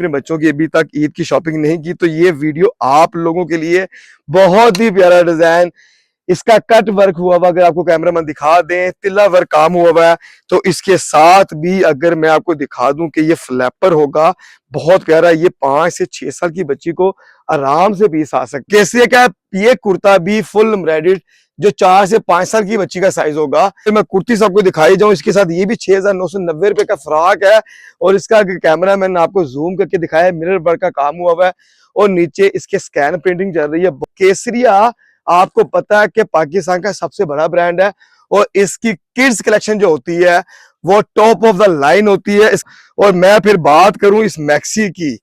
अपने बच्चों की अभी तक ईद की शॉपिंग नहीं की तो ये वीडियो आप लोगों के लिए। बहुत ही प्यारा डिजाइन, इसका कट वर्क हुआ हुआ, अगर आपको कैमरामैन दिखा दें, तिल्ला वर्क काम हुआ हुआ है। तो इसके साथ भी अगर मैं आपको दिखा दूं कि ये फ्लैपर होगा, बहुत प्यारा। ये 5 से 6 साल की बच्ची को आराम से पीस आ सकते। कैसे क्या ये कुर्ता भी फुल एम्ब्रॉयडर्ड, जो 4 से 5 साल की बच्ची का साइज होगा। तो मैं कुर्ती सबको दिखाई जाऊं, इसके साथ ये भी 6,990 रुपए का फ्रॉक है। और इसका कैमरा मैंने आपको जूम करके दिखाया, मिरर वर्क का काम हुआ हुआ है और नीचे इसके स्कैन प्रिंटिंग चल रही है। केसरिया आपको पता है कि पाकिस्तान का सबसे बड़ा ब्रांड है और इसकी किड्स कलेक्शन जो होती है वो टॉप ऑफ द लाइन होती है। और मैं फिर बात करूं इस मैक्सी की,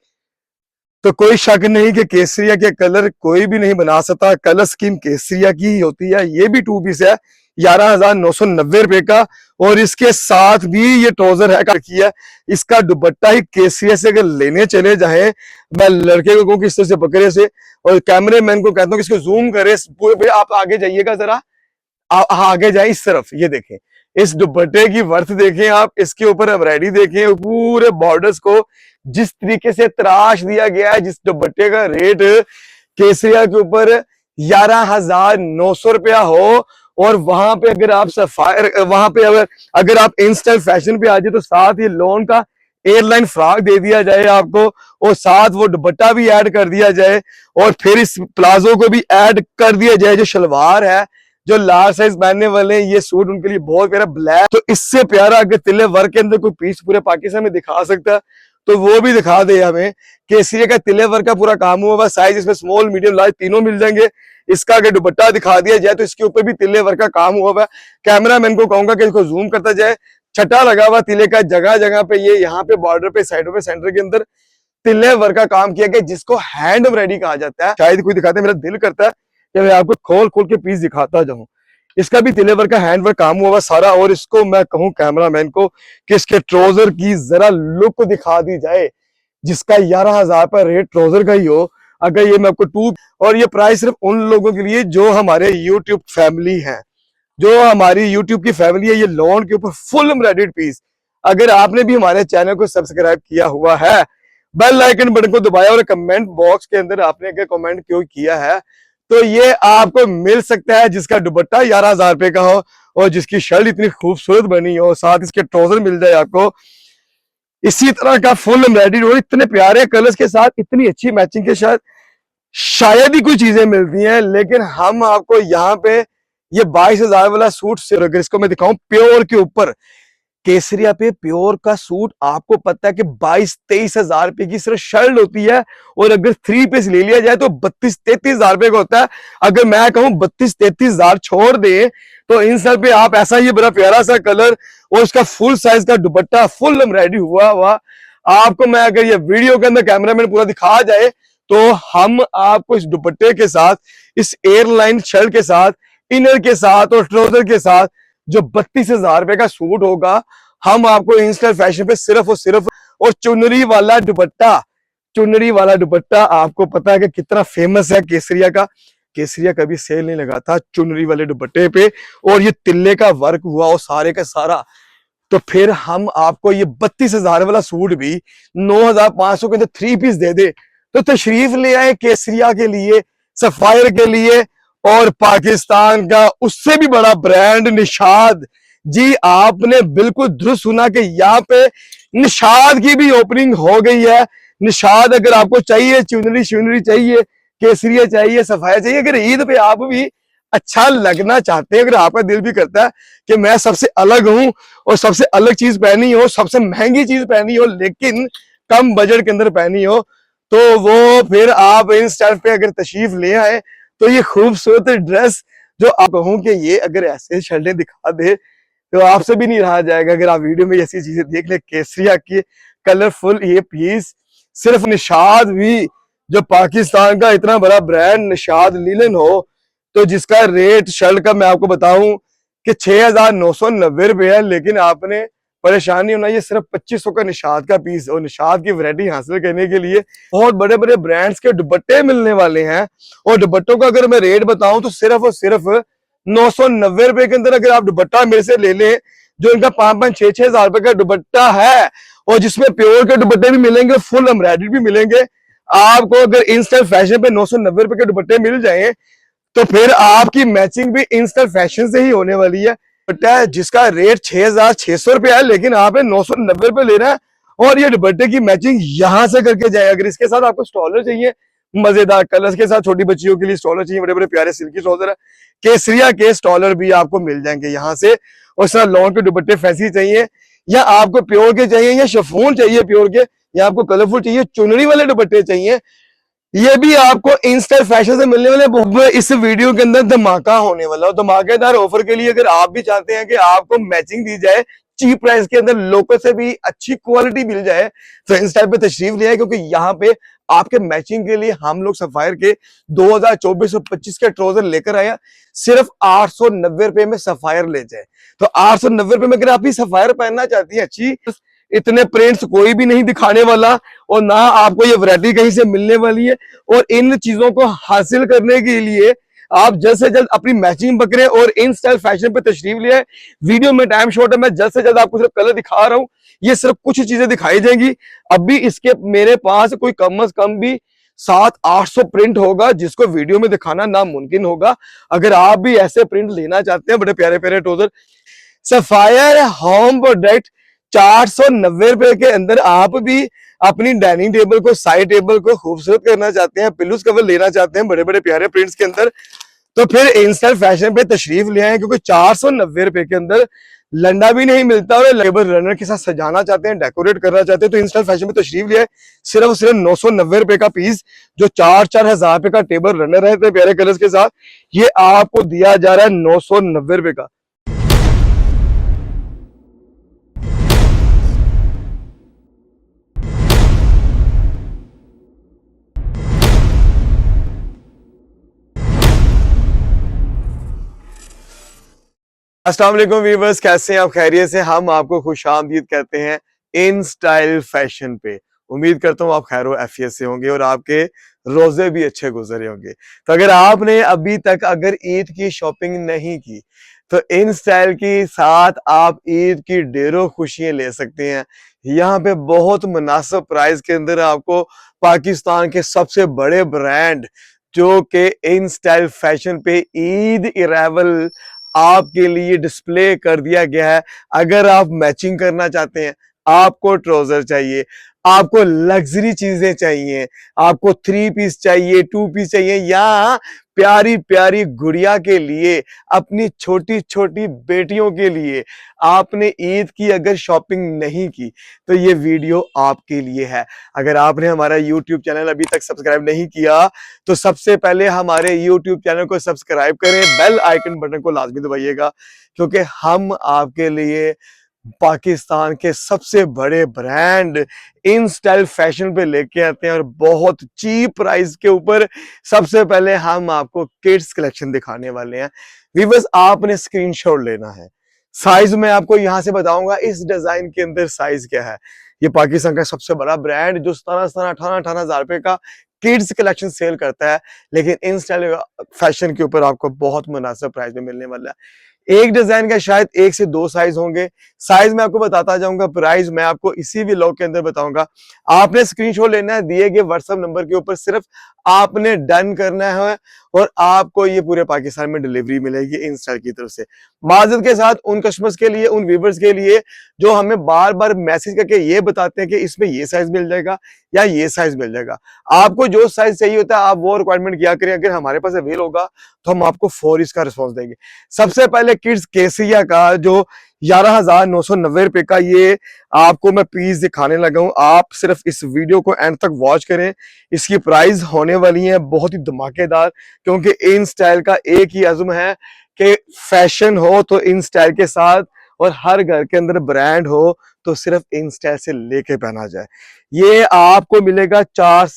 तो कोई शक नहीं कि केसरिया के कलर कोई भी नहीं बना सकता। कलर स्कीम केसरिया की ही होती है। ये भी 2 पीस है, 11,990 रुपए का। और इसके साथ भी ये ट्राउजर है की है। इसका दुपट्टा ही केसरिया से अगर लेने चले जाए, मैं लड़के को कहूँ किस तरह से पकड़े से, और कैमरे मैन को कहता हूँ कि इसको जूम करे। पूरे आप आगे जाइएगा जरा, आगे जाए इस तरफ, ये देखें इस दुपट्टे की वर्थ देखें आप, इसके ऊपर एम्ब्रॉयडरी देखें, पूरे बॉर्डर्स को जिस तरीके से तराश दिया गया है। जिस दुपट्टे का रेट केसरिया के ऊपर 11,900 रुपया हो, और वहां पे अगर आप सफायर, वहां पे अगर आप इंस्टेंट फैशन पे आ जाए तो साथ ही लोन का एयरलाइन फ्रॉक दे दिया जाए आपको, और साथ वो दुपट्टा भी ऐड कर दिया जाए, और फिर इस प्लाजो को भी ऐड कर दिया जाए। जो शलवार है, जो लार्ज साइज पहनने वाले हैं, ये सूट उनके लिए बहुत प्यारा ब्लैक। तो इससे प्यारा अगर तिले वर्क के अंदर कोई पीस पूरे पाकिस्तान में दिखा सकता है तो वो भी दिखा दे हमें। केसरिया का तिले वर्क का पूरा काम हुआ हुआ, साइज इसमें स्मॉल मीडियम लार्ज तीनों मिल जाएंगे। इसका अगर दुपट्टा दिखा दिया जाए तो इसके ऊपर भी तिले वर्क का काम हुआ हुआ है। कैमरा मैन को कहूंगा कि इसको जूम करता जाए, छटा लगा हुआ तिले का जगह जगह पे, ये यहाँ पे बॉर्डर पे, साइडों पे, सेंटर के अंदर तिले वर्क का काम किया गया, जिसको हैंड एम्ब्रॉयडरी कहा जाता है। शायद कोई दिखाते, मेरा दिल करता है कि मैं आपको खोल खोल के पीस दिखाता जाऊं। इसका भी तिले वर्क का हैंड वर्क काम हुआ सारा। और इसको मैं कहूं कैमरामैन को कि इसके ट्राउजर की जरा लुक दिखा दी जाए, जिसका 11,000 रुपया रेट ट्राउजर का ही हो। अगर ये मैं आपको और ये प्राइस सिर्फ उन लोगों के लिए जो हमारे यूट्यूब फैमिली है, जो हमारी यूट्यूब की फैमिली है। ये लॉन के ऊपर फुल एम्ब्रॉयडर्ड पीस। अगर आपने भी हमारे चैनल को सब्सक्राइब किया हुआ है, बेल आइकन बटन को दबाया, और कमेंट बॉक्स के अंदर आपने अगर कमेंट क्यों किया है तो ये आपको मिल सकता है, जिसका दुपट्टा 11,000 रुपए का हो और जिसकी शर्ट इतनी खूबसूरत बनी हो, साथ इसके ट्राउजर मिल जाए आपको इसी तरह का फुल एम्ब्रॉयडरी, और इतने प्यारे कलर्स के साथ इतनी अच्छी मैचिंग के साथ शायद ही कोई चीजें मिलती हैं। लेकिन हम आपको यहाँ पे ये 22,000 वाला सूट, अगर इसको मैं दिखाऊं प्योर के ऊपर, केसरिया पे प्योर का सूट आपको पता है कि 22-23 हजार रुपए की सिर्फ शर्ट होती है, और अगर 3 पीस ले लिया जाए तो 32-33 हजार रुपए का होता है। अगर मैं कहूं 32-33 हजार छोड़ दे तो इन सब पे आप ऐसा ये बड़ा प्यारा सा कलर और उसका फुल साइज का दुपट्टा फुल एम्ब्रॉयडरी हुआ हुआ आपको, मैं अगर ये वीडियो के अंदर कैमरामैन पूरा दिखा जाए तो हम आपको इस दुपट्टे के साथ, इस एयरलाइन शर्ट के साथ, इनर के साथ और ट्राउजर के साथ जो 32,000 रुपए का सूट होगा, हम आपको इंस्टेंट फैशन पे सिर्फ और सिर्फ, और चुनरी वाला दुपट्टा, चुनरी वाला दुपट्टा आपको पता है कि कितना फेमस है केसरिया का। केसरिया कभी सेल नहीं लगा था चुनरी वाले दुपट्टे पे, और ये तिल्ले का वर्क हुआ और सारे का सारा। तो फिर हम आपको ये 32,000 वाला सूट भी 9,500 के अंदर 3 पीस दे दे, तो तशरीफ ले आए केसरिया के लिए, सफायर के लिए, और पाकिस्तान का उससे भी बड़ा ब्रांड निशाद। जी आपने बिल्कुल दुरुस्त सुना कि यहाँ पे निशाद की भी ओपनिंग हो गई है। निशाद अगर आपको चाहिए, चुनरी शुनरी चाहिए, केसरिया चाहिए, सफाया चाहिए, अगर ईद पे आप भी अच्छा लगना चाहते हैं, अगर आपका दिल भी करता है कि मैं सबसे अलग हूं और सबसे अलग चीज पहनी हो, सबसे महंगी चीज पहनी हो लेकिन कम बजट के अंदर पहनी हो, तो वो फिर आप इंस्टेंट पे अगर तशरीफ ले आए तो ये खूबसूरत ड्रेस, जो आप कहूं कि ये अगर ऐसे शर्टें दिखा दे तो आपसे भी नहीं रहा जाएगा। अगर आप वीडियो में ऐसी चीजें देख ले, केसरिया की कलरफुल ये पीस, सिर्फ निशाद भी, जो पाकिस्तान का इतना बड़ा ब्रांड निशाद लिनन हो, तो जिसका रेट शर्ट का मैं आपको बताऊं कि 6,990 रुपए है। लेकिन आपने परेशानी होना, ये सिर्फ 2500 का निशाद का पीस, और निशाद की वैरायटी हासिल करने के लिए बहुत बड़े बड़े ब्रांड्स के दुपट्टे मिलने वाले हैं। और दुपट्टों का अगर मैं रेट बताऊं तो सिर्फ और सिर्फ 990 रुपए के अंदर अगर आप दुपट्टा मेरे से ले लें जो इनका 5-5, 6-6 हजार रुपए का दुपट्टा है, और जिसमें प्योर के दुपट्टे भी मिलेंगे, फुल एम्ब्रॉयडरी भी मिलेंगे। आपको अगर इंस्टा फैशन पे 990 रुपए के दुपट्टे मिल जाए तो फिर आपकी मैचिंग भी इंस्टा फैशन से ही होने वाली है। दुपट्टा है जिसका रेट 6,600 रुपया है, लेकिन आप 990 रुपए ले रहे हैं, और ये दुपट्टे की मैचिंग यहां से करके जाए। अगर इसके साथ आपको स्टॉलर चाहिए मजेदार कलर्स के साथ, छोटी बच्चियों के लिए स्टॉलर चाहिए, बड़े बड़े प्यारे सिल्की ट्राउजर है, केसरिया के स्टॉलर भी आपको मिल जाएंगे यहाँ से। और सर लॉन्ग के दुपट्टे फैंसी चाहिए, या आपको प्योर के चाहिए, या शिफॉन चाहिए प्योर के, या आपको कलरफुल चाहिए, चुनरी वाले दुपट्टे चाहिए, ये भी आपको इंस्टा फैशन से मिलने वाले। इस वीडियो के अंदर धमाका होने वाला है। धमाकेदार ऑफर के लिए अगर आप भी चाहते हैं कि आपको मैचिंग दी जाए चीप प्राइस के अंदर, लोगों से भी अच्छी क्वालिटी मिल जाए, तो इंस्टा पे तशरीफ ले आए, क्योंकि यहाँ पे आपके मैचिंग के लिए हम लोग सफायर के 2024 और 25 के ट्राउजर लेकर आए। सिर्फ 890 रुपए में सफायर ले जाए, तो 890 रुपए में अगर आप ही सफायर पहनना चाहती है अच्छी, इतने प्रिंट्स कोई भी नहीं दिखाने वाला, और ना आपको ये वैरायटी कहीं से मिलने वाली है। और इन चीजों को हासिल करने के लिए आप जल्द से जल्द अपनी मैचिंग पकड़े और इन स्टाइल फैशन पे तशरीफ ले आए। वीडियो में टाइम शॉर्ट है, मैं जल्द से जल्द आपको सिर्फ कलर दिखा रहा हूं, ये सिर्फ कुछ चीजें दिखाई जाएंगी। अभी इसके मेरे पास कोई कम से कम भी 700-800 प्रिंट होगा, जिसको वीडियो में दिखाना नामुमकिन होगा। अगर आप भी ऐसे प्रिंट लेना चाहते हैं, बड़े प्यारे प्यारे ट्राउजर, सफायर होम प्रोडक्ट 490 रुपए के अंदर आप भी अपनी डाइनिंग टेबल को, साइड टेबल को खूबसूरत करना चाहते हैं, पिलोस कवर लेना चाहते हैं बड़े बड़े प्यारे प्रिंट्स के अंदर, तो फिर इंस्टा फैशन पे तशरीफ ले आए, क्योंकि 490 रुपए के अंदर लंडा भी नहीं मिलता। और लेबर रनर के साथ सजाना चाहते हैं, डेकोरेट करना चाहते हैं, तो इंस्टा फैशन पे तशरीफ ले आए। सिर्फ सिर्फ 990 रुपए का पीस, जो 4-4 हजार रुपए का टेबल रनर है इतने प्यारे कलर्स के साथ, ये आपको दिया जा रहा है 990 रुपए का। अस्सलाम वालेकुम व्यूअर्स, कैसे हैं आप? खैरियत से? हम आपको खुशामदीद कहते हैं इन स्टाइल फैशन पे। उम्मीद करता हूँ आप खैर आफियत से होंगे और आपके रोजे भी अच्छे गुजरे होंगे। तो अगर आपने अभी तक अगर ईद की शॉपिंग नहीं की, तो इन स्टाइल के साथ आप ईद की ढेरों खुशियां ले सकते हैं। यहाँ पे बहुत मुनासिब प्राइस के अंदर आपको पाकिस्तान के सबसे बड़े ब्रांड, जो कि इन स्टाइल फैशन पे ईद अराइवल आपके लिए डिस्प्ले कर दिया गया है। अगर आप मैचिंग करना चाहते हैं, आपको ट्राउजर चाहिए, आपको लग्जरी चीजें चाहिए, आपको 3 पीस चाहिए, 2 पीस चाहिए, या प्यारी प्यारी गुड़िया के लिए, अपनी छोटी छोटी बेटियों के लिए आपने ईद की अगर शॉपिंग नहीं की, तो ये वीडियो आपके लिए है। अगर आपने हमारा यूट्यूब चैनल अभी तक सब्सक्राइब नहीं किया, तो सबसे पहले हमारे यूट्यूब चैनल को सब्सक्राइब करें, बेल आइकन बटन को लाजमी दबाइएगा, क्योंकि हम आपके लिए पाकिस्तान के सबसे बड़े ब्रांड इन स्टाइल फैशन पे लेके आते हैं, और बहुत चीप प्राइस के ऊपर। सबसे पहले हम आपको किड्स कलेक्शन दिखाने वाले हैं। वीवर्स, आपने स्क्रीनशॉट लेना है। साइज मैं आपको यहां से बताऊंगा, इस डिजाइन के अंदर साइज क्या है। ये पाकिस्तान का सबसे बड़ा ब्रांड, जो 17-18 हजार रुपए का किड्स कलेक्शन सेल करता है, लेकिन इन स्टाइल फैशन के ऊपर आपको बहुत मुनासिब प्राइस में मिलने वाला है। एक डिजाइन का शायद 1 से 2 साइज होंगे। साइज मैं आपको बताता जाऊंगा, प्राइस मैं आपको इसी व्लॉग के अंदर बताऊंगा। आपने स्क्रीनशॉट लेना है, दिए गए व्हाट्सएप नंबर के ऊपर सिर्फ आपने डन करना है, और आपको ये पूरे पाकिस्तान में डिलीवरी मिलेगी इन स्टाइल की तरफ से। माजरत के साथ उन कस्टमर्स के लिए, उन व्यूअर्स के लिए जो हमें बार बार मैसेज करके ये बताते हैं कि इसमें ये साइज मिल जाएगा या ये साइज मिल जाएगा, आपको जो साइज चाहिए होता है आप वो रिक्वायरमेंट किया करें। अगर हमारे पास अवेल होगा तो हम आपको फौरी इसका रिस्पॉन्स देंगे। सबसे पहले किड्स केसिया का जो 11,990 रुपए का ये आपको मैं पीस दिखाने लगा हूं, आप सिर्फ इस वीडियो को एंड तक वॉच करें। इसकी प्राइस होने वाली है बहुत ही धमाकेदार, क्योंकि इन स्टाइल का एक ही अज़्म है कि फैशन हो तो इन स्टाइल के साथ, और हर घर के अंदर ब्रांड हो तो सिर्फ इन स्टाइल से लेके पहना जाए। ये आपको मिलेगा 7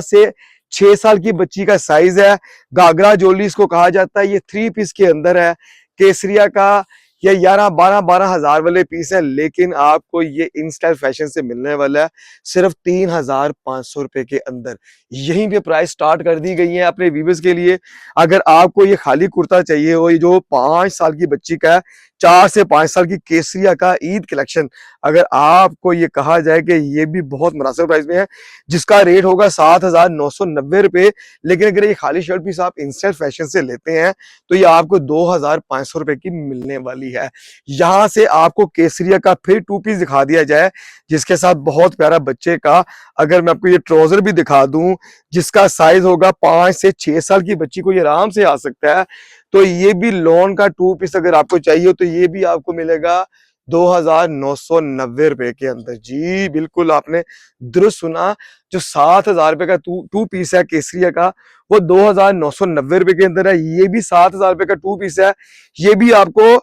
से 6 साल की बच्ची का साइज है। घाघरा जोली इसको कहा जाता है। ये 3 पीस के अंदर है। केसरिया का ये 11-12 हजार वाले पीस है, लेकिन आपको ये इन स्टाइल फैशन से मिलने वाला है सिर्फ 3,500 रुपए के अंदर। यहीं पे प्राइस स्टार्ट कर दी गई है अपने व्यूअर्स के लिए। अगर आपको ये खाली कुर्ता चाहिए हो, ये जो 5 साल की बच्ची का है, 4 से 5 साल की केसरिया का ईद कलेक्शन, अगर आपको ये कहा जाए कि ये भी बहुत मुनासिब प्राइस में है, जिसका रेट होगा 7,990 रुपए। लेकिन अगर ये खाली शर्ट पीस आप इंस्टेंट फैशन से लेते हैं तो ये आपको 2,500 रुपए की मिलने वाली है। यहां से आपको केसरिया का फिर 2 पीस दिखा दिया जाए, जिसके साथ बहुत प्यारा बच्चे का, अगर मैं आपको ये ट्राउजर भी दिखा दूं, जिसका साइज होगा 5 से 6 साल की बच्ची को ये आराम से आ सकता है। तो ये भी लॉन का 2 पीस अगर आपको चाहिए तो ये भी आपको मिलेगा 2,990 रुपए के अंदर। जी बिल्कुल, आपने दुरुस्त सुना। जो 7,000 रुपए का टू पीस है केसरिया का, वो 2,990 रुपए के अंदर है। ये भी 7,000 रुपए का 2 पीस है, ये भी आपको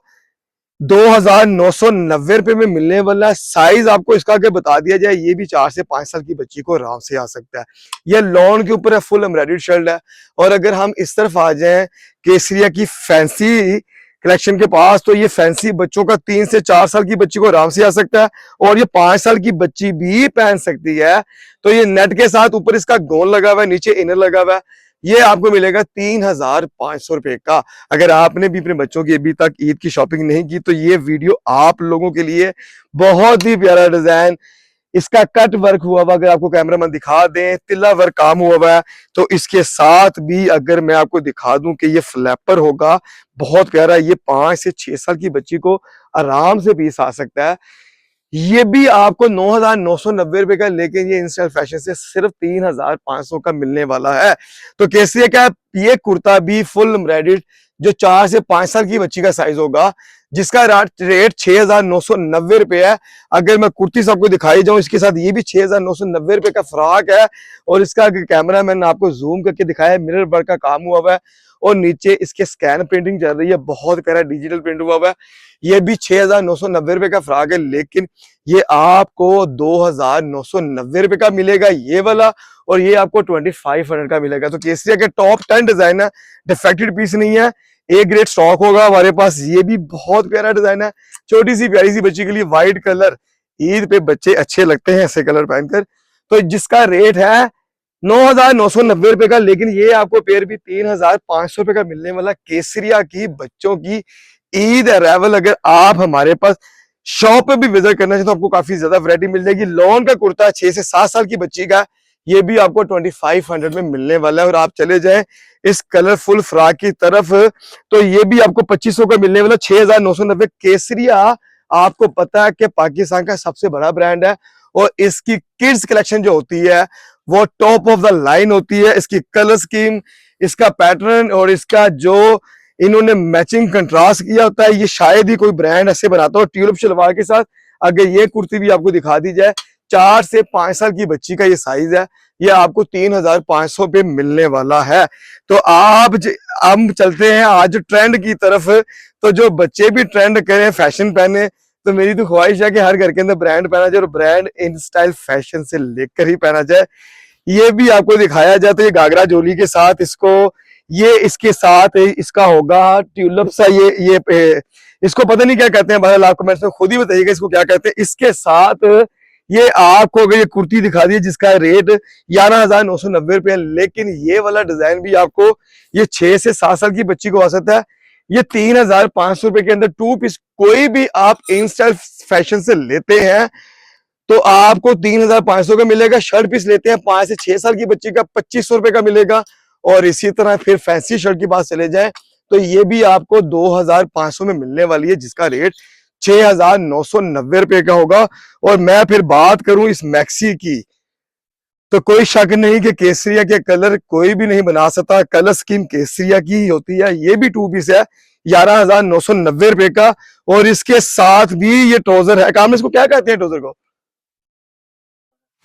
2,990 रुपए में मिलने वाला है। साइज आपको इसका अगर बता दिया जाए, ये भी 4 से 5 साल की बच्ची को आराम से आ सकता है। ये लॉन के ऊपर है, फुल एम्ब्रॉयडर्ड शर्ट है। और अगर हम इस तरफ आ जाएं केसरिया की फैंसी कलेक्शन के पास, तो ये फैंसी बच्चों का 3 से 4 साल की बच्ची को आराम से आ सकता है, और ये 5 साल की बच्ची भी पहन सकती है। तो ये नेट के साथ ऊपर इसका गोल लगा हुआ है, नीचे इनर लगा हुआ है। ये आपको मिलेगा 3,500 रुपए का। अगर आपने भी अपने बच्चों की अभी तक ईद की शॉपिंग नहीं की तो ये वीडियो आप लोगों के लिए। बहुत ही प्यारा डिजाइन, इसका कट वर्क हुआ हुआ, अगर आपको कैमरामैन दिखा दें, तिल्ला वर्क काम हुआ हुआ है। तो इसके साथ भी अगर मैं आपको दिखा दूं कि ये फ्लैपर होगा, बहुत प्यारा। ये 5 से 6 साल की बच्ची को आराम से पीस आ सकता है। ये भी आपको 9,990 रुपए का, लेकिन ये इंस्टाइल फैशन से सिर्फ 3,500 का मिलने वाला है। तो कैसे क्या, ये कुर्ता भी फुल एम्ब्रॉयडर्ड, जो 4 से 5 साल की बच्ची का साइज होगा, जिसका रेट 6,990 रुपए है। अगर मैं कुर्ती सबको दिखाई जाऊं, इसके साथ ये भी 6,990 रुपए का फ्रॉक है। और इसका कैमरा मैंने आपको जूम करके दिखाया, मिरर वर्क का काम हुआ है, और नीचे इसके स्कैन प्रिंटिंग चल रही है, बहुत प्यारा डिजिटल प्रिंट हुआ है। ये भी 6,990 रुपए का फ्रॉक है, लेकिन ये आपको 2,990 रुपए का मिलेगा ये वाला, और ये आपको 2,500 का मिलेगा। तो केसरिया के टॉप 10 डिजाइन है, डिफेक्टेड पीस नहीं है, ए ग्रेड स्टॉक होगा हमारे पास। ये भी बहुत प्यारा डिजाइन है, छोटी सी प्यारी सी बच्ची के लिए। व्हाइट कलर, ईद पे बच्चे अच्छे लगते हैं ऐसे कलर पहनकर। तो जिसका रेट है 9,990 रुपए का, लेकिन ये आपको पेयर भी 3,500 रुपए का मिलने वाला। केसरिया की बच्चों की ईद अराइवल, अगर आप हमारे पास शॉप पे भी विजिट करना चाहिए तो आपको काफी ज्यादा वैरायटी मिल जाएगी। लॉन का कुर्ता 6 से 7 साल की बच्ची का, ये भी आपको 2,500 में मिलने वाला है। और आप चले जाए इस कलरफुल फ्रॉक की तरफ, तो ये भी आपको 2,500 का मिलने वाला। 6,990। केसरिया आपको पता है कि पाकिस्तान का सबसे बड़ा ब्रांड है, और इसकी किड्स कलेक्शन जो होती है वो टॉप ऑफ द लाइन होती है। इसकी कलर स्कीम, इसका पैटर्न, और इसका जो इन्होंने मैचिंग कंट्रास्ट किया होता है, ये शायद ही कोई ब्रांड ऐसे बनाता हो ट्यूलिप शलवार के साथ। अगर ये कुर्ती भी आपको दिखा दी जाए, 4 से 5 साल की बच्ची का ये साइज है, ये आपको 3,500 पे मिलने वाला है। तो हम चलते हैं आज ट्रेंड की तरफ। तो जो बच्चे भी ट्रेंड करें, फैशन पहने, तो मेरी तो ख्वाहिश है कि हर घर के अंदर ब्रांड पहना जाए, और ब्रांड इन स्टाइल फैशन से लेकर ही पहना जाए। ये भी आपको दिखाया जाए, तो ये घाघरा चोली के साथ इसको, ये इसके साथ इसका होगा ट्यूलिप सा, ये इसको पता नहीं क्या कहते हैं, बहरहाल आप कमेंट्स में खुद ही बताइएगा इसको क्या कहते हैं। इसके साथ ये आपको अगर ये कुर्ती दिखा दी जिसका रेट 11,990 रुपए है, लेकिन ये वाला डिजाइन भी आपको ये 6 से 7 साल की बच्ची को आ सकता है। ये 3,500 रुपए के अंदर 2 पीस कोई भी आप इन स्टाइल फैशन से लेते हैं तो आपको 3,500 का मिलेगा। शर्ट पीस लेते हैं 5 से 6 साल की बच्ची का, 2,500 रुपए का मिलेगा। और इसी तरह फिर फैंसी शर्ट की बात चले जाए तो ये भी आपको 2,500 में मिलने वाली है, जिसका रेट 6,990 रुपए का होगा। और मैं फिर बात करूं इस मैक्सी की, तो कोई शक नहीं कि केसरिया के कलर कोई भी नहीं बना सकता, कलर स्कीम केसरिया की ही होती है। ये भी 2 पीस है 11,990 रुपए का, और इसके साथ भी ये ट्राउजर है। काम इसको क्या कहते हैं ट्राउजर को,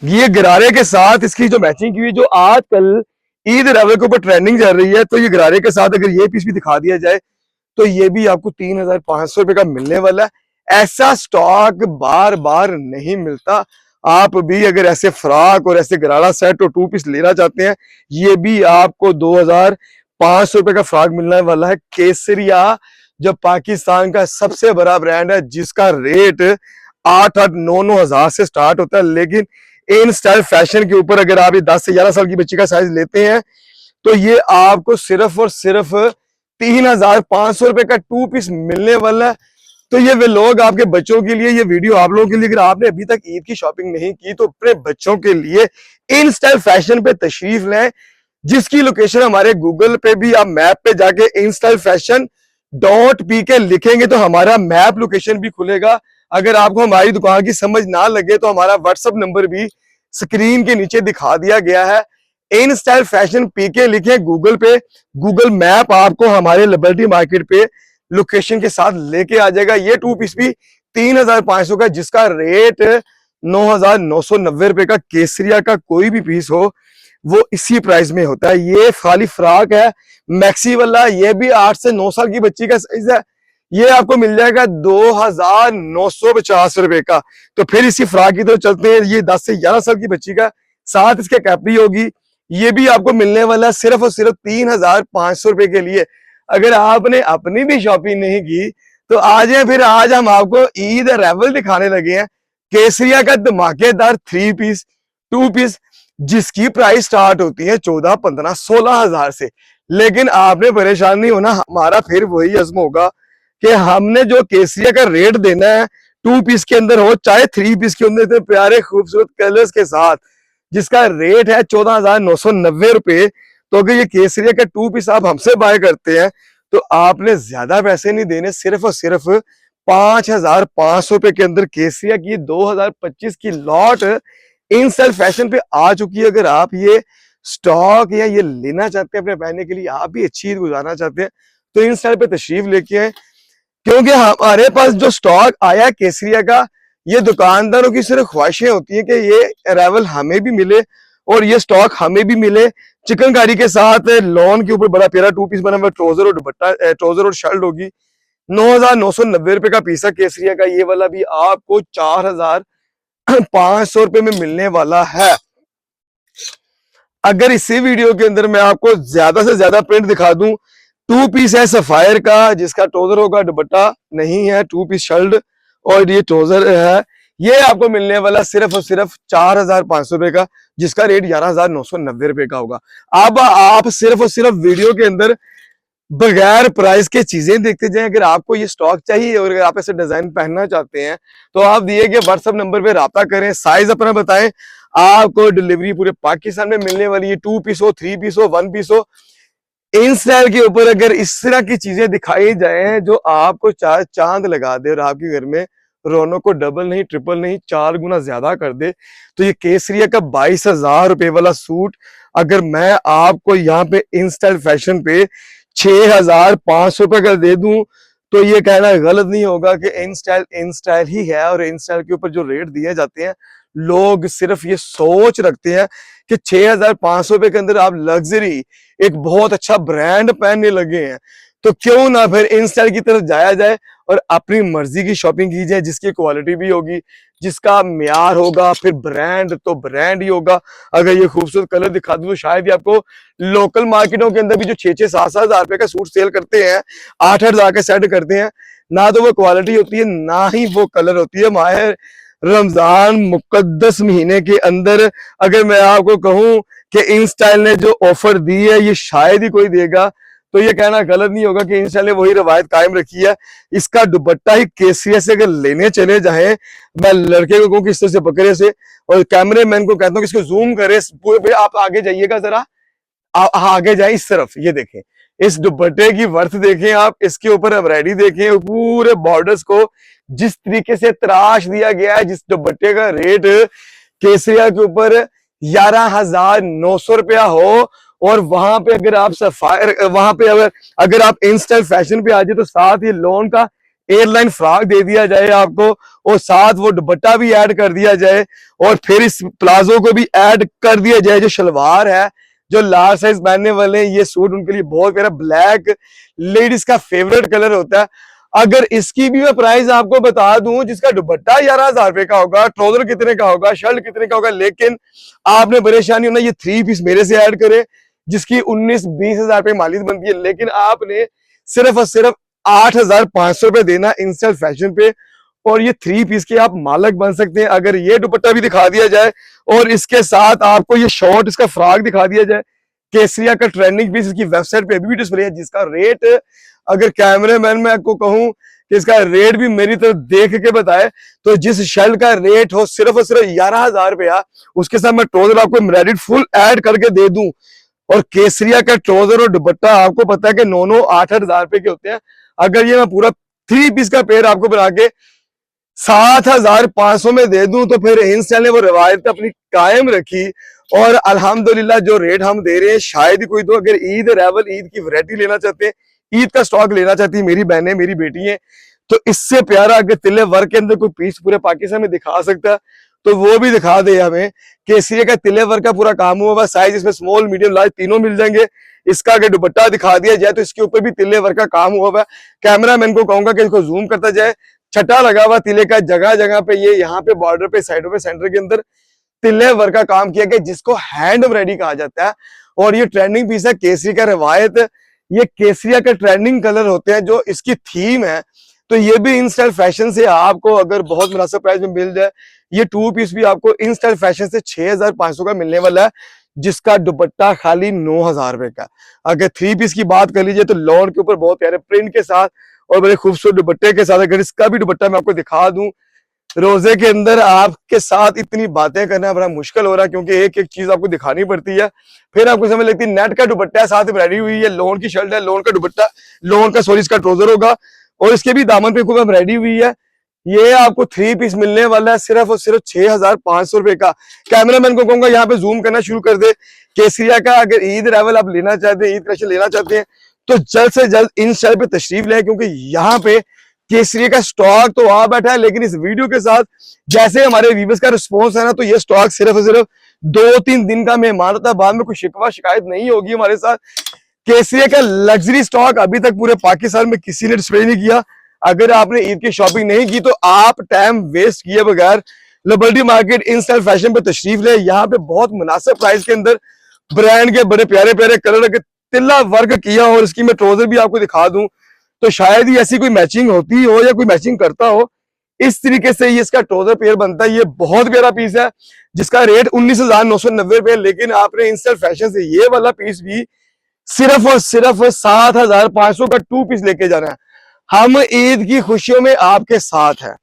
ये गरारे के साथ इसकी जो मैचिंग की हुई, जो आजकल ईद रावल के ऊपर ट्रेंडिंग चल रही है, तो ये गरारे के साथ अगर ये पीस भी दिखा दिया जाए तो ये भी आपको 3,500 रुपए का मिलने वाला है। ऐसा स्टॉक बार बार नहीं मिलता। आप भी अगर ऐसे फ्रॉक और ऐसे गरारा सेट और 2 पीस लेना चाहते हैं, ये भी आपको 2,500 रुपए का फ्रॉक मिलने वाला है। केसरिया जो पाकिस्तान का सबसे बड़ा ब्रांड है, जिसका रेट 8-9 हजार से स्टार्ट होता है, लेकिन इन स्टाइल फैशन के ऊपर अगर आप ये 10 से 11 साल की बच्ची का साइज लेते हैं तो ये आपको सिर्फ और सिर्फ 3,500 रुपए का 2 पीस मिलने वाला है। तो ये वे लोग आपके बच्चों के लिए, ये वीडियो आप लोगों के लिए, अगर आपने अभी तक ईद की शॉपिंग नहीं की तो अपने बच्चों के लिए इन स्टाइल फैशन पे तशरीफ लें, जिसकी लोकेशन हमारे गूगल पे भी, आप मैप पे जाके इन स्टाइल फैशन .pk लिखेंगे तो हमारा मैप लोकेशन भी खुलेगा। अगर आपको हमारी दुकान की समझ ना लगे तो हमारा व्हाट्सएप नंबर भी स्क्रीन के नीचे दिखा दिया गया है। इन स्टाइल फैशन पीके लिखे गूगल पे, गूगल मैप आपको हमारे लिबर्टी मार्केट पे लोकेशन के साथ लेके आ जाएगा। ये 2 पीस भी 3500 का, जिसका रेट 9990 रुपए का। केसरिया का कोई भी पीस हो वो इसी प्राइस में होता है। ये खाली फ्रॉक है मैक्सी वाला, ये भी 8 से 9 साल की बच्ची का साइज है। ये आपको मिल जाएगा 2950 रुपए का। तो फिर इसी फ्रॉक की तरफ चलते हैं। ये 10 से 11 साल की बच्ची का, साथ इसके कैपरी होगी। ये भी आपको मिलने वाला है सिर्फ और सिर्फ 3500 रुपए के लिए। अगर आपने अपनी भी शॉपिंग नहीं की तो आ जाए फिर। आज हम आपको ईद अराइवल दिखाने लगे हैं। केसरिया का धमाकेदार 3 पीस 2 पीस, जिसकी प्राइस स्टार्ट होती है 14, 15, 16 हजार से। लेकिन आपने परेशान नहीं होना, हमारा फिर वही अज़्म होगा कि हमने जो केसरिया का रेट देना है 2 पीस के अंदर हो चाहे 3 पीस के अंदर, इतने प्यारे खूबसूरत कलर्स के साथ, जिसका रेट है 14,990 रुपए। तो अगर ये केसरिया का 2 पीस आप हमसे बाय करते हैं तो आपने ज्यादा पैसे नहीं देने, सिर्फ और सिर्फ 5,500 रुपए के अंदर केसरिया की 2025 की लॉट इन स्टाइल फैशन पे आ चुकी है। अगर आप ये स्टॉक या ये लेना चाहते हैं अपने पहनने के लिए, आप भी अच्छी ईद गुजारना चाहते हैं, तो इन स्टाइल पे तशरीफ लेके आए। क्योंकि हमारे पास जो स्टॉक आया है केसरिया का, ये दुकानदारों की सिर्फ ख्वाहिशें होती है कि ये अराइवल हमें भी मिले और ये स्टॉक हमें भी मिले। चिकनकारी के साथ लॉन के ऊपर बड़ा प्यारा 2 पीस बना हुआ, ट्राउजर और दुपट्टा, ट्राउजर और शर्ट होगी। 9,990 रुपए का पीस है केसरिया का। ये वाला भी आपको 4,500 रुपए में मिलने वाला है। अगर इसी वीडियो के अंदर मैं आपको ज्यादा से ज्यादा प्रिंट दिखा दूं, 2 पीस है सफायर का, जिसका ट्राउजर होगा, दुपट्टा नहीं है, 2 पीस शर्ट और ये ट्राउजर है। ये आपको मिलने वाला सिर्फ और सिर्फ 4,500 रुपए का, जिसका रेट 11,990 रुपए का होगा। अब आप सिर्फ और सिर्फ वीडियो के अंदर बगैर प्राइस के चीजें देखते जाएं। अगर आपको ये स्टॉक चाहिए और अगर आप ऐसे डिजाइन पहनना चाहते हैं तो आप दिए गए व्हाट्सएप नंबर पे राब्ता करें, साइज अपना बताएं। आपको डिलीवरी पूरे पाकिस्तान में मिलने वाली है। 2 पीस हो, 3 पीस हो, 1 पीस हो, इन स्टाइल के ऊपर अगर इस तरह की चीजें दिखाई जाए जो आपको चांद लगा दे और आपके घर में रौनक को डबल नहीं, ट्रिपल नहीं, 4 गुना ज्यादा कर दे, तो ये केसरिया का 22,000 रुपए वाला सूट अगर मैं आपको यहाँ पे इन स्टाइल फैशन पे 6,500 रुपए का दे दूं तो ये कहना गलत नहीं होगा कि इन स्टाइल ही है। और इन स्टाइल के ऊपर जो रेट दिए जाते हैं, लोग सिर्फ ये सोच रखते हैं कि 6,500 रुपए के अंदर आप लग्जरी एक बहुत अच्छा ब्रांड पहनने लगे हैं। तो क्यों ना फिर इन स्टाइल की तरफ जाया जाए और अपनी मर्जी की शॉपिंग की जाए, जिसकी क्वालिटी भी होगी, जिसका म्यार होगा, फिर ब्रांड तो ब्रांड ही होगा। अगर ये खूबसूरत कलर दिखा दूं तो शायद ही आपको लोकल मार्केटों के अंदर भी जो 6-6, 7-7 हजार रुपए का सूट सेल करते हैं, 8-8 हजार का सेट करते हैं, ना तो वो क्वालिटी होती है ना ही वो कलर होती है। माहे रमजान मुकद्दस महीने के अंदर अगर मैं आपको कहूं कि इन स्टाइल ने जो ऑफर दी है ये शायद ही कोई देगा, तो ये कहना गलत नहीं होगा कि इन स्टाइल ने वही रवायत कायम रखी है। इसका दुपट्टा ही केसरिया से अगर लेने चले जाए, मैं लड़के को कहूँ कि इस तरह से पकड़े से, और कैमरे मैन को कहता हूँ कि इसको जूम करे, पूरे आप आगे जाइएगा जरा, आगे जाए इस तरफ, ये देखें इस दुपट्टे की वर्थ देखें आप, इसके ऊपर एम्ब्रॉयडरी देखें, पूरे बॉर्डर्स को जिस तरीके से तराश दिया गया है। जिस दुपट्टे का रेट केसरिया के ऊपर 11,900 रुपया हो, और वहां पे अगर आप सफायर, वहां पे अगर आप इन स्टाइल फैशन पे आ जाए तो साथ ही लोन का एयरलाइन फ्रॉक दे दिया जाए आपको, और साथ वो दुपट्टा भी ऐड कर दिया जाए, और फिर इस प्लाजो को भी ऐड कर दिया जाए। जो शलवार है, जो लार्ज साइज पहनने वाले हैं, ये सूट उनके लिए बहुत प्यारा ब्लैक लेडीज का फेवरेट कलर होता है। अगर इसकी भी मैं प्राइस आपको बता दूं, जिसका दुपट्टा 11,000 रुपए का होगा, ट्राउजर कितने का होगा, शर्ट कितने का होगा, लेकिन आपने परेशानी होना ये 3 पीस मेरे से ऐड करे, जिसकी 19-20 हजार रुपए मालिक बनती है, लेकिन आपने सिर्फ और सिर्फ 8,500 रुपए देना इन स्टाइल फैशन पे, और ये 3 पीस के आप मालक बन सकते हैं। अगर ये दुपट्टा भी दिखा दिया जाए और इसके साथ आपको ये शॉर्ट इसका फ्रॉक दिखा दिया जाए, केसरिया का ट्रेंडिंग पीस इसकी वेबसाइट पे अभी भी डिस्प्ले है, जिसका रेट अगर कैमरे मैन मैं आपको कहूं कि इसका रेट भी मेरी तरफ देख के बताए। तो जिस शर्ट का रेट हो सिर्फ और सिर्फ 11,000 रुपया, उसके साथ मैं ट्राउजर आपको एम्ब्रॉयडर्ड फुल ऐड करके दे दूं। और केसरिया का ट्राउजर और दुपट्टा आपको पता है कि 9-9, 8-8 हजार रुपए के होते हैं। अगर ये मैं पूरा 3 पीस का पेयर आपको बना के 7,500 में दे दूं, तो फिर इंस्टा ने वो रवायत अपनी कायम रखी। और अल्हम्दुलिल्लाह जो रेट हम दे रहे हैं, शायद ही कोई तो अगर ईद रेवल ईद की वैरायटी लेना चाहते हैं, ईद का स्टॉक लेना चाहती है मेरी बहनें, मेरी बेटी हैं, तो इससे प्यारा अगर तिले वर्क के अंदर कोई पीस पूरे पाकिस्तान में दिखा सकता है तो वो भी दिखा दे हमें। केसरिया का तिले वर्क का पूरा काम हुआ, साइज इसमें स्मॉल मीडियम लार्ज तीनों मिल जाएंगे। इसका अगर दुपट्टा दिखा दिया जाए तो इसके ऊपर भी तिले वर्क का काम हुआ है। कैमरामैन को कहूंगा कि इसको जूम करता जाए, छटा लगा हुआ तिले का जगह जगह पे, ये यहाँ पे बॉर्डर पे, साइडों पे, सेंटर के अंदर तिले वर्क का काम किया गया, जिसको हैंड एम्ब्रॉयडरी कहा जाता है। और ये ट्रेंडिंग पीस है केसरी का रवायत। ये केसरिया का ट्रेंडिंग कलर होते हैं जो इसकी थीम है। तो ये भी इन स्टाइल फैशन से आपको अगर बहुत मुनासिब प्राइस में मिल जाए, ये 2 पीस भी आपको इन स्टाइल फैशन से 6,500 का मिलने वाला है, जिसका दुपट्टा खाली 9,000 रुपए का। अगर 3 पीस की बात कर लीजिए तो लॉन के ऊपर बहुत प्यारे प्रिंट के साथ और बड़े खूबसूरत दुपट्टे के साथ, अगर इसका भी दुपट्टा मैं आपको दिखा दूं, रोजे के अंदर आपके साथ इतनी बातें करना बड़ा मुश्किल हो रहा है, क्योंकि एक एक चीज आपको दिखानी पड़ती है। फिर आपको समझ लगती है नेट का दुपट्टा है, साथ में रेडी हुई है, लोन की शर्ट है, लोन का दुपट्टा, लोन का सॉरी इसका ट्राउजर होगा, और इसके भी दामन पे खूब रेडी हुई है। ये आपको 3 पीस मिलने वाला है सिर्फ और सिर्फ 6,500 रुपए का। कैमरामैन को कहूंगा यहाँ पे जूम करना शुरू कर दे। केसरिया का अगर ईद रेवल आप लेना चाहते हैं, ईद कलेक्शन लेना चाहते हैं, तो जल्द से जल्द इन शहर पे तशरीफ लें, क्योंकि यहाँ पे केसरिया का स्टॉक तो आ बैठा है, लेकिन इस वीडियो के साथ जैसे हमारे व्यूअर्स का रिस्पॉन्स है ना, तो ये स्टॉक सिर्फ और सिर्फ 2-3 दिन का मेहमान होता है, बाद में कोई शिकवा शिकायत नहीं होगी हमारे साथ। केसरिया का लग्जरी स्टॉक अभी तक पूरे पाकिस्तान में किसी ने डिस्प्ले नहीं किया। अगर आपने ईद की शॉपिंग नहीं की तो आप टाइम वेस्ट किए बगैर liberty market in style fashion पे तशरीफ ले। यहाँ पे बहुत मुनासिब प्राइस के अंदर ब्रांड के बड़े प्यारे प्यारे कलर के तिल्ला वर्क किया, और इसकी मैं ट्राउजर भी आपको दिखा दूं तो शायद ही ऐसी कोई मैचिंग होती हो या कोई मैचिंग करता हो। इस तरीके से ये इसका ट्राउजर पेयर बनता है। ये बहुत प्यारा पीस है जिसका रेट 19,990 रुपए, लेकिन आपने इन स्टाइल फैशन से ये वाला पीस भी सिर्फ और सिर्फ 7,500 का 2 पीस लेके जाना है। हम ईद की खुशियों में आपके साथ हैं।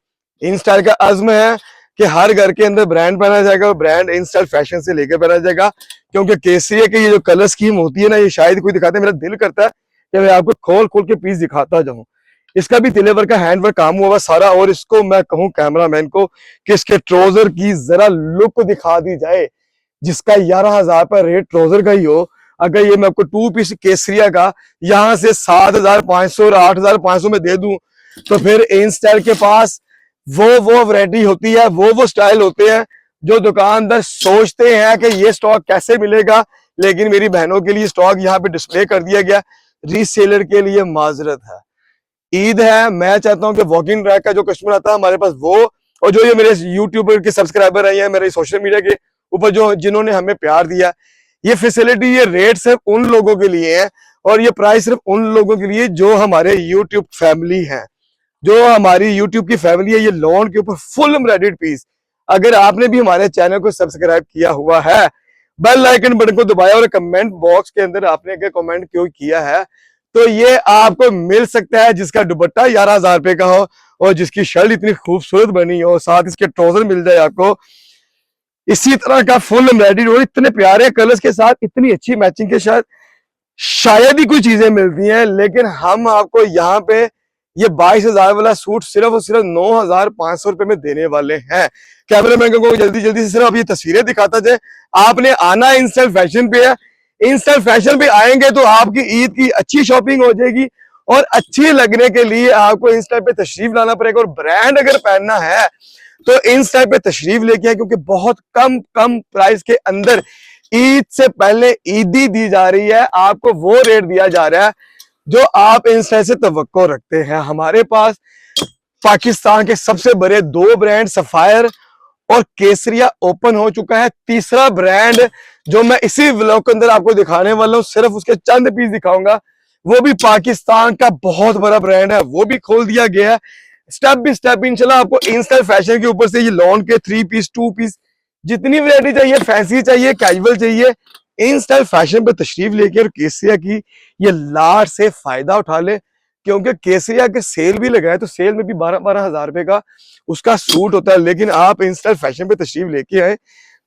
इन स्टाइल का अज़्म है कि हर घर के अंदर ब्रांड पहना जाएगा, और ब्रांड इन स्टाइल फैशन से लेकर पहना जाएगा, क्योंकि केसरिया की ये जो कलर स्कीम होती है ना, ये शायद कोई दिखाते, मेरा दिल करता है कि मैं आपको खोल खोल के पीस दिखाता जाऊं। इसका भी तिलेवर का हैंड वर्क काम हुआ सारा, और इसको मैं कहूं कैमरामैन को कि इसके ट्राउजर की जरा लुक दिखा दी जाए, जिसका 11,000 पर रेट ट्राउजर का ही हो। अगर ये मैं आपको 2 पीस केसरिया का यहां से 7,500 और 8,500 में दे दूं, तो फिर इन स्टाइल के पास वो वैरायटी होती है, वो स्टाइल होते हैं जो दुकानदार सोचते हैं कि ये स्टॉक कैसे मिलेगा, लेकिन मेरी बहनों के लिए स्टॉक यहाँ पे डिस्प्ले कर दिया गया। रीसेलर के लिए माजरत है, ईद है, मैं चाहता हूं कि वॉकिंग ट्रैक का जो कस्टमर आता है हमारे पास वो, और जो ये मेरे यूट्यूबर के सब्सक्राइबर है या मेरे सोशल मीडिया के ऊपर जो जिन्होंने हमें प्यार दिया, ये फैसिलिटी, ये रेट सिर्फ उन लोगों के लिए है, और ये प्राइस सिर्फ उन लोगों के लिए जो हमारे यूट्यूब फैमिली है, जो हमारी यूट्यूब की फैमिली है। ये लॉन के ऊपर फुल एम्ब्रॉयडर्ड पीस, अगर आपने भी हमारे चैनल को सब्सक्राइब किया हुआ है, बेल आइकन बटन को दबाया, और कमेंट बॉक्स के अंदर आपने अगर कमेंट क्यों किया है, तो ये आपको मिल सकता है, जिसका दुपट्टा 11,000 रुपए का हो और जिसकी शर्ट इतनी खूबसूरत बनी हो, साथ इसके ट्राउजर मिल जाए आपको इसी तरह का फुल एम्ब्रॉयडरी, और इतने प्यारे कलर्स के साथ इतनी अच्छी मैचिंग के साथ शायद ही कोई चीजें मिलती हैं। लेकिन हम आपको यहाँ पे ये 22,000 वाला सूट सिर्फ और सिर्फ 9,500 रुपए में देने वाले हैं। कैमरामैन को जल्दी जल्दी से सिर्फ अब ये तस्वीरें दिखाता जाए। आपने आना इन स्टाइल फैशन पे है, इन स्टाइल फैशन पे आएंगे तो आपकी ईद की अच्छी शॉपिंग हो जाएगी, और अच्छी लगने के लिए आपको इन स्टाइल पे तशरीफ लाना पड़ेगा। और ब्रांड अगर पहनना है तो इन स्टाइल पे तशरीफ लेके आए, क्योंकि बहुत कम प्राइस के अंदर ईद से पहले ईदी दी जा रही है, आपको वो रेट दिया जा रहा है जो आप इन स्टाइल से तवक्को रखते हैं। हमारे पास पाकिस्तान के सबसे बड़े 2 ब्रांड सफायर और केसरिया ओपन हो चुका है। तीसरा ब्रांड जो मैं इसी व्लॉग के अंदर आपको दिखाने वाला हूं, सिर्फ उसके चंद पीस दिखाऊंगा, वो भी पाकिस्तान का बहुत बड़ा ब्रांड है, वो भी खोल दिया गया है। स्टेप बाय स्टेप इंशाल्लाह आपको इन स्टाइल फैशन के ऊपर से ये लॉन के 3 पीस 2 पीस जितनी वैरायटी चाहिए, फैंसी चाहिए, कैजुअल चाहिए, इन स्टाइल फैशन पे तशरीफ लेके और केसरिया की ये लाट से फायदा उठा ले, क्योंकि केसरिया के सेल भी लगाए तो सेल में भी 12-12 हज़ार रुपए का उसका सूट होता है। लेकिन आप इंस्टाइल फैशन पे तशरीफ लेके आए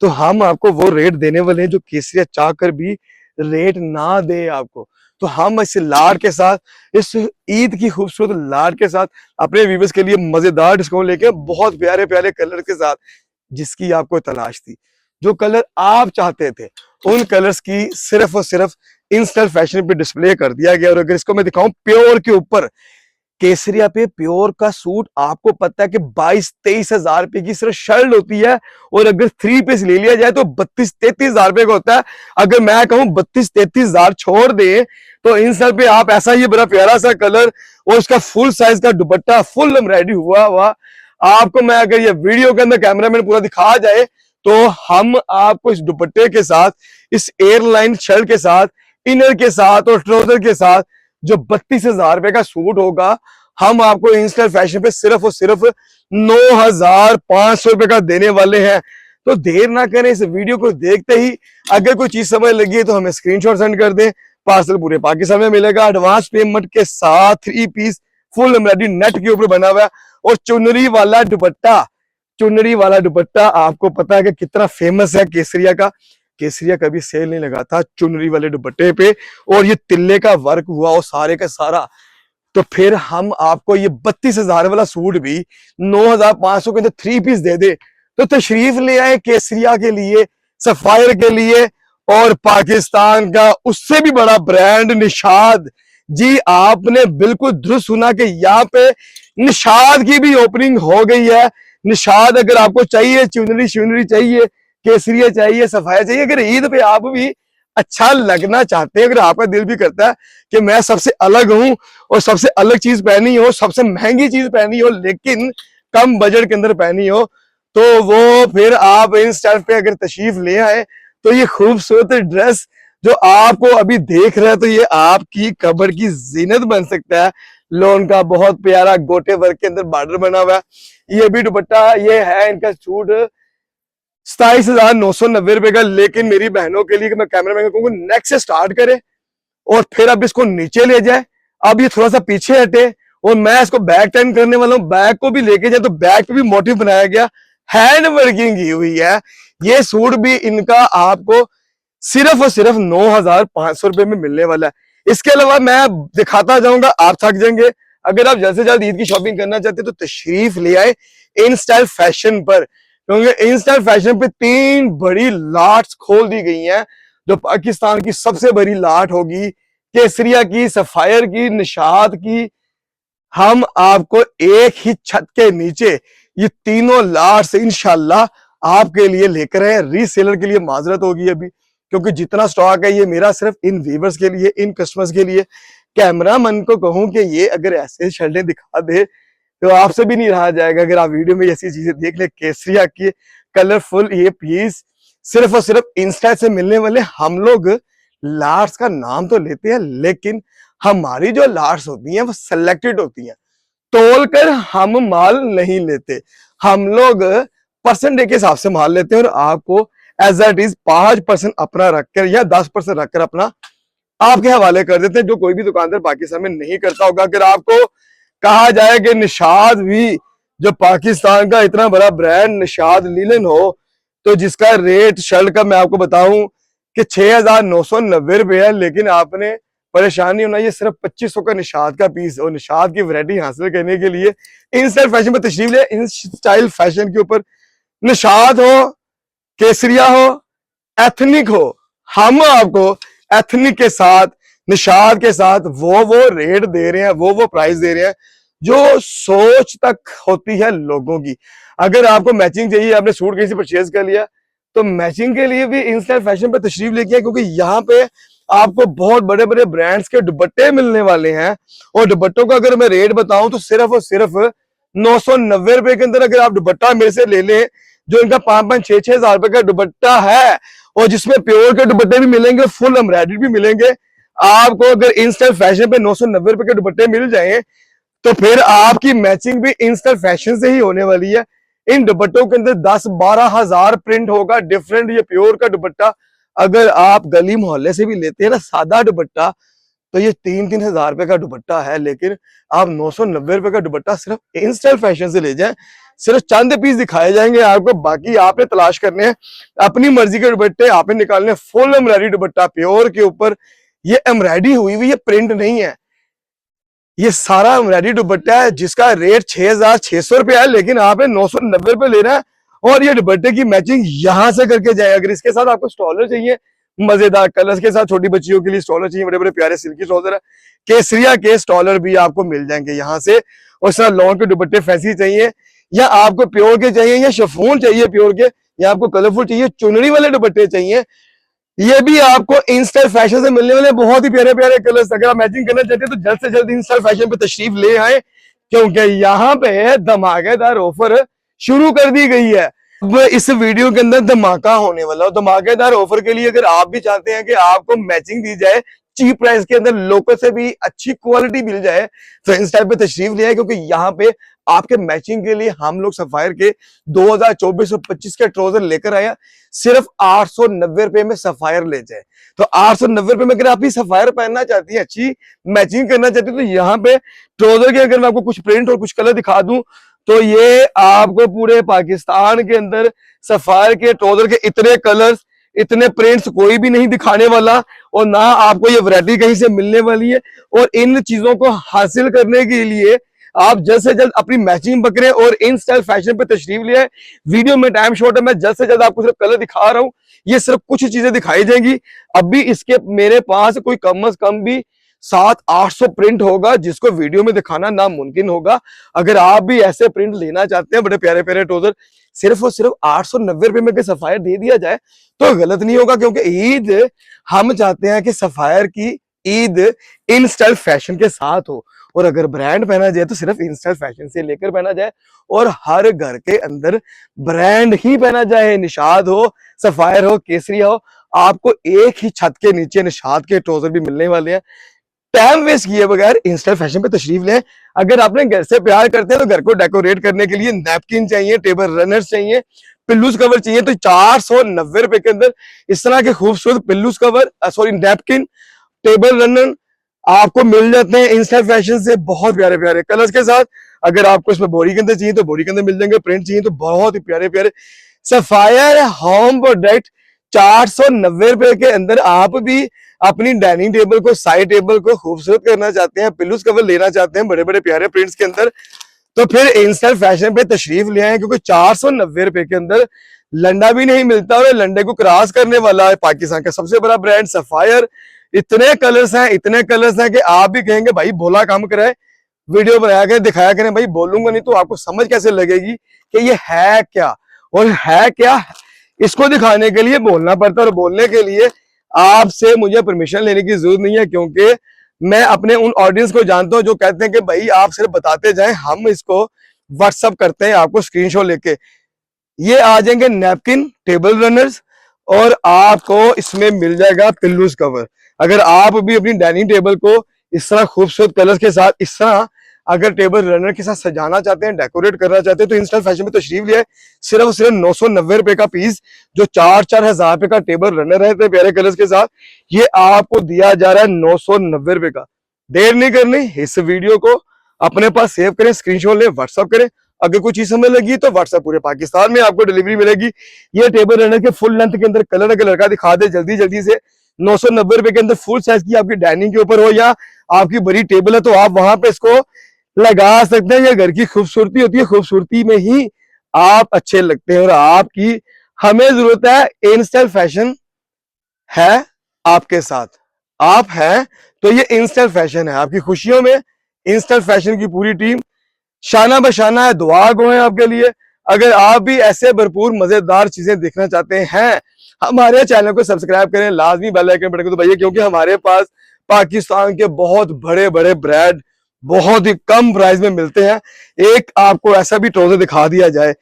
तो हम आपको वो रेट देने वाले हैं जो केसरिया चाह कर भी रेट ना दे आपको। तो हम इस लाड के साथ, इस ईद की खूबसूरत लाड के साथ अपने व्यूवर्स के लिए मजेदार डिस्काउंट लेके बहुत प्यारे प्यारे कलर के साथ, जिसकी आपको तलाश थी, जो कलर आप चाहते थे, उन कलर्स की सिर्फ और सिर्फ इंस्टाइल फैशन पे डिस्प्ले कर दिया गया। और अगर इसको मैं दिखाऊं प्योर के ऊपर, केसरिया पे प्योर का सूट आपको पता है कि 22-23 हजार रुपए की सिर्फ शर्ट होती है, और अगर 3 पीस ले लिया जाए तो 32-33 हजार रुपए का होता है। अगर मैं कहूं 32-33 हजार छोड़ दे तो इन सब पे आप ऐसा ये बड़ा प्यारा सा कलर और उसका फुल साइज का दुपट्टा फुल एम्ब्रॉयडरी हुआ हुआ आपको, मैं अगर ये वीडियो के अंदर कैमरामैन पूरा दिखा जाए तो हम आपको इस दुपट्टे के साथ, इस एयरलाइन शर्ट के साथ, इनर के साथ और ट्राउजर के साथ जो 32 हजार रुपए का सूट होगा, हम आपको इंस्टाइल फैशन पे सिर्फ और सिर्फ 9,500 रुपए का देने वाले हैं। तो देर ना करें, इस वीडियो को देखते ही अगर कोई चीज समझ लगी है तो हमें स्क्रीनशॉट सेंड कर दें। पार्सल पूरे पाकिस्तान में मिलेगा एडवांस पेमेंट के साथ। 3 पीस फुल एम्ब्रॉयडरी नेट के ऊपर बना हुआ है और चुनरी वाला दुपट्टा, चुनरी वाला दुपट्टा आपको पता है कि कितना फेमस है केसरिया का। केसरिया कभी सेल नहीं लगा था चुनरी वाले दुपट्टे पे, और ये तिल्ले का वर्क हुआ और सारे का सारा। तो फिर हम आपको ये 32 हजार वाला सूट भी 9,500 के अंदर 3 पीस दे दे। तो तशरीफ ले आए केसरिया के लिए, सफायर के लिए, और पाकिस्तान का उससे भी बड़ा ब्रांड निशाद। जी आपने बिल्कुल दुरुस्त सुना कि यहाँ पे निशाद की भी ओपनिंग हो गई है। निशाद अगर आपको चाहिए, चुनरी शुनरी चाहिए, केसरिया चाहिए, सफाया चाहिए, अगर ईद पे आप भी अच्छा लगना चाहते हैं, अगर आपका दिल भी करता है कि मैं सबसे अलग हूं और सबसे अलग चीज पहनी हो, सबसे महंगी चीज पहनी हो लेकिन कम बजट के अंदर पहनी हो, तो वो फिर आप इंस्टा पे अगर तशरीफ ले आए तो ये खूबसूरत ड्रेस जो आपको अभी देख रहे हैं तो ये आपकी कब्र की जीनत बन सकता है। लोन का बहुत प्यारा गोटे वर्क के अंदर बॉर्डर बना हुआ है। ये भी दुपट्टा, ये है इनका सूट 27,990 रुपए का। लेकिन मेरी बहनों के लिए मैं कैमरा मैन को कहूंगा नेक्स्ट से स्टार्ट करे और फिर अब इसको नीचे ले जाए। अब ये थोड़ा सा पीछे हटे और मैं इसको बैक टर्न करने वाला हूँ, बैक को भी लेके जाए तो बैक पे भी मोटिव बनाया गया, हैंड वर्किंग की हुई है। ये सूट भी इनका आपको सिर्फ और सिर्फ 9,500 रुपए में मिलने वाला है। इसके अलावा मैं दिखाता जाऊंगा, आप थक जाएंगे। अगर आप जल्द से जल्द ईद की शॉपिंग करना चाहते हैं तो तशरीफ ले आए इन स्टाइल फैशन पर, क्योंकि इन स्टाइल फैशन पे 3 बड़ी लाट्स खोल दी गई हैं। जो पाकिस्तान की सबसे बड़ी लाट होगी केसरिया की, सफायर की, निशाद की। हम आपको एक ही छत के नीचे ये तीनों लाट्स इंशाल्लाह आपके लिए लेकर आए। रीसेलर के लिए माजरत होगी अभी, क्योंकि जितना स्टॉक है ये मेरा सिर्फ इन व्यूवर्स के लिए, इन कस्टमर्स के लिए। कैमरामैन को कहूं कि ये अगर ऐसे शर्टें दिखा दे तो आपसे भी नहीं रहा जाएगा। अगर आप वीडियो में ऐसी चीजें देख ले, केसरिया की कलरफुल ये पीस सिर्फ और सिर्फ इंस्टा से मिलने वाले। हम लोग लाट्स का नाम तो लेते हैं लेकिन हमारी जो लाट्स होती हैं वो सिलेक्टेड होती हैं, तोल कर हम माल नहीं लेते। हम लोग परसेंटेज के हिसाब से माल लेते हैं और आपको एज इट इज 5% अपना रखकर या 10% रखकर अपना आपके हवाले कर देते हैं, जो कोई भी दुकानदार पाकिस्तान में नहीं करता होगा। अगर आपको कहा जाए कि निशाद भी जो पाकिस्तान का इतना बड़ा ब्रांड निशाद लिनन हो, तो जिसका रेट शर्ट का मैं आपको बताऊं कि 6,990 रुपए है, लेकिन आपने परेशानी होना, ये सिर्फ 2500 का निशाद का पीस। और निशाद की वैरायटी हासिल करने के लिए इन स्टाइल फैशन में तशरीफ ले। इन स्टाइल फैशन के ऊपर निशाद हो, केसरिया हो, एथनिक हो, हम आपको एथनिक के साथ, निशाद के साथ वो रेट दे रहे हैं, वो प्राइस दे रहे हैं जो सोच तक होती है लोगों की। अगर आपको मैचिंग चाहिए, आपने सूट कहीं से परचेज कर लिया, तो मैचिंग के लिए भी इन स्टाइल फैशन पे तशरीफ लेके आए, क्योंकि यहाँ पे आपको बहुत बड़े बड़े ब्रांड्स के दुपट्टे मिलने वाले हैं। और दुपट्टों का अगर मैं रेट बताऊं तो सिर्फ और सिर्फ 990 रुपए के अंदर अगर आप दुपट्टा मेरे से ले लें, जो इनका 5-6 हजार रुपए का दुपट्टा है, और जिसमें प्योर के दुपट्टे भी मिलेंगे, फुल एम्ब्रॉयडरी भी मिलेंगे आपको। अगर इन स्टाइल फैशन पे 990 रुपए के दुपट्टे मिल जाए तो फिर आपकी मैचिंग भी इंस्टा फैशन से ही होने वाली है। इन दुपट्टों के अंदर 10-12 हजार प्रिंट होगा डिफरेंट। ये प्योर का दुपट्टा अगर आप गली मोहल्ले से भी लेते हैं ना, सादा दुपट्टा, तो ये 3-3 हज़ार रुपए का दुपट्टा है, लेकिन आप 990 रुपए का दुपट्टा सिर्फ इंस्टाइल फैशन से ले जाएं। सिर्फ चंद पीस दिखाए जाएंगे आपको, बाकी आपने तलाश करने हैं अपनी मर्जी के दुपट्टे, आपने निकालने। फुल एम्ब्रॉयडरी दुपट्टा प्योर के ऊपर, ये एम्ब्रॉयडरी हुई हुई, ये प्रिंट नहीं है, ये सारा एम्ब्रॉयडरी दुपट्टा है जिसका रेट 6,600 रुपया है, लेकिन आपने 990 रुपए लेना है। और ये दुपट्टे की मैचिंग यहां से करके जाए। अगर इसके साथ आपको स्टॉलर चाहिए मजेदार कलर्स के साथ, छोटी बच्चियों के लिए स्टॉलर चाहिए, बड़े बड़े प्यारे सिल्की ट्राउजर है, केसरिया के स्टॉलर भी आपको मिल जाएंगे यहाँ से। और सर लॉन्ग के दुपट्टे फैंसी चाहिए, या आपको प्योर के चाहिए, या शिफॉन चाहिए प्योर के, या आपको कलरफुल चाहिए, चुनरी वाले दुपट्टे चाहिए, ये भी आपको इंस्टाइल फैशन से मिलने वाले बहुत ही प्यारे प्यारे कलर्स। अगर आप मैचिंग करना चाहते हैं तो जल्द से जल्द इंस्टाइल फैशन पे तशरीफ ले आए, क्योंकि यहाँ पे धमाकेदार ऑफर शुरू कर दी गई है। अब इस वीडियो के अंदर धमाका होने वाला है। धमाकेदार ऑफर के लिए अगर आप भी चाहते हैं कि आपको मैचिंग दी जाए चीप प्राइस के अंदर, लोगों से भी अच्छी क्वालिटी मिल जाए, तो इंस्टाइल पे तशरीफ ले आए, क्योंकि यहाँ पे आपके मैचिंग के लिए हम लोग सफायर के 2024 और 25 के ट्राउजर लेकर आया। सिर्फ 890 रुपए में सफायर ले जाए। तो 890 रुपए में अगर आप ही सफायर पहनना चाहती है, अच्छी मैचिंग करना चाहती है, तो यहाँ पे ट्राउजर के अगर मैं आपको कुछ प्रिंट और कुछ कलर दिखा दूं, तो ये आपको पूरे पाकिस्तान के अंदर सफायर के ट्राउजर के इतने कलर्स, इतने प्रिंट्स कोई भी नहीं दिखाने वाला, और ना आपको ये वैरायटी कहीं से मिलने वाली है। और इन चीजों को हासिल करने के लिए आप जल्द से जल्द अपनी मैचिंग पकड़े और इन स्टाइल फैशन पे तशरीफ ले आए। वीडियो में टाइम शॉर्ट है, मैं जल्द से जल्द आपको सिर्फ कलर दिखा रहा हूं, ये सिर्फ कुछ चीजें दिखाई जाएंगी। अभी इसके मेरे पास कोई कम से कम भी 700-800 प्रिंट होगा, जिसको वीडियो में दिखाना नामुमकिन होगा। अगर आप भी ऐसे प्रिंट लेना चाहते हैं, बड़े प्यारे प्यारे ट्राउजर, सिर्फ और सिर्फ 890 रुपए में सफायर दे दिया जाए तो गलत नहीं होगा, क्योंकि ईद हम चाहते हैं कि सफायर की ईद इन स्टाइल फैशन के साथ हो। और अगर ब्रांड पहना जाए तो सिर्फ इन स्टाइल फैशन से लेकर पहना जाए, और हर घर के अंदर ब्रांड ही पहना जाए। निशाद हो, सफायर हो, केसरिया हो, आपको एक ही छत के नीचे निशाद के ट्राउजर भी मिलने वाले हैं। टाइम वेस्ट किए बगैर इंस्टाइल फैशन पे तशरीफ लें। अगर आपने घर से प्यार करते हैं तो घर को डेकोरेट करने के लिए नैपकिन चाहिए, टेबल रनर्स चाहिए, पिल्लूस कवर चाहिए, तो 490 रुपए के अंदर इस तरह के खूबसूरत pillows cover, sorry napkin, table runner आपको मिल जाते हैं इंस्टाइल फैशन से, बहुत प्यारे प्यारे कलर्स के साथ। अगर आपको इसमें बोरी के अंदर चाहिए तो बोरी के अंदर मिल जाएंगे, प्रिंट चाहिए तो बहुत ही प्यारे प्यारे सफायर होम प्रोडक्ट 490 रुपए के अंदर। आप भी अपनी डाइनिंग टेबल को, साइड टेबल को खूबसूरत करना चाहते हैं, पिल्लूस कवर लेना चाहते हैं बड़े बड़े प्यारे प्रिंट्स के अंदर, तो फिर इंस्टाइल फैशन पे तशरीफ ले आए, क्योंकि 490 रुपए के अंदर लंडा भी नहीं मिलता, और लंडे को क्रॉस करने वाला है पाकिस्तान का सबसे बड़ा ब्रांड सफायर। इतने कलर्स हैं कि आप भी कहेंगे भाई भोला काम कराए, वीडियो बनाया करें, दिखाया करें। भाई बोलूंगा नहीं तो आपको समझ कैसे लगेगी कि ये है क्या और है क्या। इसको दिखाने के लिए बोलना पड़ता है, और बोलने के लिए आपसे मुझे परमिशन लेने की जरूरत नहीं है, क्योंकि मैं अपने उन ऑडियंस को जानता हूं जो कहते हैं कि भाई आप सिर्फ बताते जाएं, हम इसको व्हाट्सअप करते हैं आपको स्क्रीनशॉट लेके। ये आ जाएंगे नैपकिन, टेबल रनर्स, और आपको इसमें मिल जाएगा पिल्लूस कवर। अगर आप भी अपनी डाइनिंग टेबल को इस तरह खूबसूरत कलर्स के साथ, इस तरह अगर टेबल रनर के साथ सजाना चाहते हैं, डेकोरेट करना चाहते हैं, तो इंस्टाइल फैशन में तशरीफ लिया है। सिर्फ और सिर्फ 990 रुपए का पीस, जो 4-4 हजार रुपए का टेबल रनर है प्यारे कलर्स के साथ, ये आपको दिया जा रहा है 990 रुपए का। देर नहीं करनी, इस वीडियो को अपने पास सेव करें, स्क्रीनशॉट लें, व्हाट्सअप करें। अगर कुछ चीज हमें लगी तो व्हाट्सएप पूरे पाकिस्तान में आपको डिलीवरी मिलेगी। ये टेबल रनर के फुल लेंथ के अंदर कलर अगर लड़का दिखा दे जल्दी जल्दी से, 990 रुपए के अंदर फुल साइज की आपकी डाइनिंग के ऊपर हो, या आपकी बड़ी टेबल है तो आप वहां पे इसको लगा सकते हैं। ये घर की खूबसूरती होती है, खूबसूरती में ही आप अच्छे लगते हैं, और आपकी हमें जरूरत है इंस्टाइल फैशन है आपके साथ। आप हैं तो ये इंस्टाइल फैशन है, आपकी खुशियों में इंस्टाइल फैशन की पूरी टीम शाना बशाना है। दुआ गो है आपके लिए। अगर आप भी ऐसे भरपूर मजेदार चीजें देखना चाहते हैं, हमारे चैनल को सब्सक्राइब करें, लाजमी बेल आइकन बटन को दबाइए, क्योंकि हमारे पास पाकिस्तान के बहुत बड़े बड़े ब्रांड बहुत ही कम प्राइस में मिलते हैं। एक आपको ऐसा भी ट्राउजर दिखा दिया जाए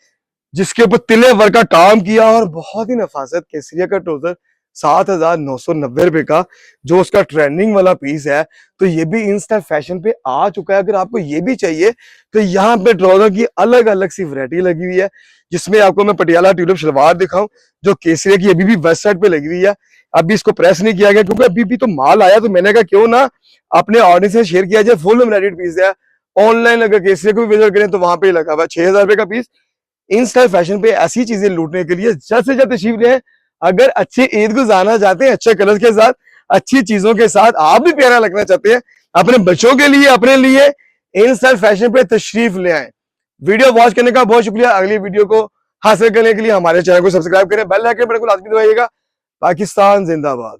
जिसके ऊपर तिले वर्क का काम किया, और बहुत ही नफासत केसरिया का ट्राउजर 7,990 रुपए का, जो उसका ट्रेंडिंग वाला पीस है, तो ये भी इंस्टा फैशन पे आ चुका है। अगर आपको ये भी चाहिए तो यहाँ पे ट्राउजर की अलग अलग सी वैरायटी लगी हुई है, जिसमें आपको मैं पटियाला ट्यूलिप शलवार दिखाऊं, जो केसरिया की अभी भी वेस्ट साइड पे लगी हुई है। अभी इसको प्रेस नहीं किया गया, क्योंकि अभी भी तो माल आया, तो मैंने कहा क्यों ना अपने ऑडियंस से शेयर किया जाए। फुल एम्ब्रॉयडर्ड पीस है, ऑनलाइन अगर केसरी को भी विजिट करें तो वहां पे लगा हुआ 6,000 रुपए का पीस। इन स्टाइल फैशन पे ऐसी चीजें लूटने के लिए जल्द से जल्द तशरीफ ले। अगर अच्छी ईद गुजारना चाहते हैं, अच्छे कलर के साथ, अच्छी चीजों के साथ, आप भी प्यारा लगना चाहते हैं अपने बच्चों के लिए, अपने लिए, इन स्टाइल फैशन पे तशरीफ ले आए। वीडियो वॉच करने का बहुत शुक्रिया। अगली वीडियो को हासिल करने के लिए हमारे चैनल को सब्सक्राइब करें, बेल आइकन बटन को लाजमी दबाइएगा। पाकिस्तान जिंदाबाद।